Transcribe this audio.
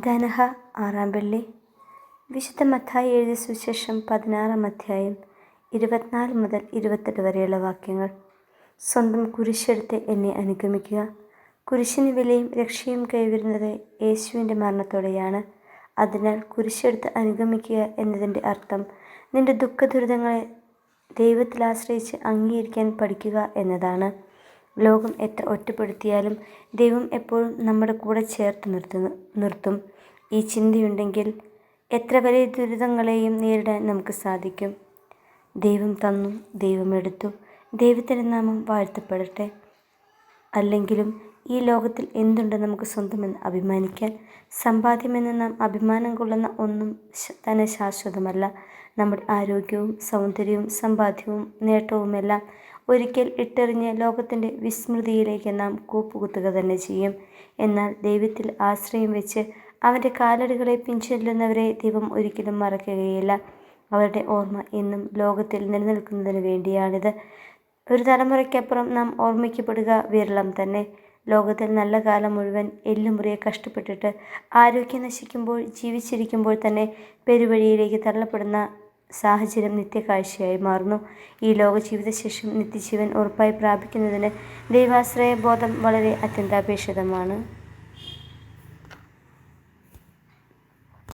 ധനഹ 6-ാം വെള്ളി. വിശുദ്ധ മത്തായി എഴുതിയ സുവിശേഷം 16-ാം അധ്യായം 24 മുതൽ 28 വരെയുള്ള വാക്യങ്ങൾ. സ്വന്തം കുരിശെടുത്ത് എന്നെ അനുഗമിക്കുക. കുരിശിന് വിലയും രക്ഷയും കൈവരുന്നത് യേശുവിൻ്റെ മരണത്തോടെയാണ്. അതിനാൽ കുരിശെടുത്ത് അനുഗമിക്കുക എന്നതിൻ്റെ അർത്ഥം നിന്റെ ദുഃഖദുരിതങ്ങളെ ദൈവത്തിൽ ആശ്രയിച്ച് അംഗീകരിക്കാൻ പഠിക്കുക എന്നതാണ്. ലോകം എത്ര ഒറ്റപ്പെടുത്തിയാലും ദൈവം എപ്പോഴും നമ്മുടെ കൂടെ ചേർത്ത് നിർത്തും. ഈ ചിന്തയുണ്ടെങ്കിൽ എത്ര വലിയ ദുരിതങ്ങളെയും നേരിടാൻ നമുക്ക് സാധിക്കും. ദൈവം തന്നു, ദൈവം എടുത്തു, ദൈവത്തിൻ്റെ നാമം വാഴ്ത്തപ്പെടട്ടെ. അല്ലെങ്കിലും ഈ ലോകത്തിൽ എന്തുണ്ട് നമുക്ക് സ്വന്തമെന്ന് അഭിമാനിക്കാൻ? സമ്പാദ്യമെന്ന് നാം അഭിമാനം കൊള്ളുന്ന ഒന്നും തന്നെ ശാശ്വതമല്ല. നമ്മുടെ ആരോഗ്യവും സൗന്ദര്യവും സമ്പാദ്യവും നേട്ടവുമെല്ലാം ഒരിക്കൽ ഇട്ടെറിഞ്ഞ് ലോകത്തിൻ്റെ വിസ്മൃതിയിലേക്ക് നാം കൂപ്പുകുത്തുക തന്നെ ചെയ്യും. എന്നാൽ ദൈവത്തിൽ ആശ്രയം വെച്ച് അവൻ്റെ കാലടികളെ പിൻചെല്ലുന്നവരെ ദൈവം ഒരിക്കലും മറക്കുകയില്ല. അവരുടെ ഓർമ്മ എന്നും ലോകത്തിൽ നിലനിൽക്കുന്നതിന് വേണ്ടിയാണിത്. ഒരു തലമുറയ്ക്കപ്പുറം നാം ഓർമ്മിക്കപ്പെടുക വിരളം തന്നെ. ലോകത്തിൽ നല്ല കാലം മുഴുവൻ എല്ലുമുറിയെ കഷ്ടപ്പെട്ടിട്ട് ആരോഗ്യം നശിക്കുമ്പോൾ, ജീവിച്ചിരിക്കുമ്പോൾ തന്നെ പെരുവഴിയിലേക്ക് തള്ളപ്പെടുന്ന സാഹചര്യം നിത്യകാഴ്ചയായി മാറുന്നു. ഈ ലോക ജീവിതശേഷം നിത്യജീവൻ ഉറപ്പായി പ്രാപിക്കുന്നതിന് ദൈവാശ്രയ ബോധം വളരെ അത്യന്താപേക്ഷിതമാണ്.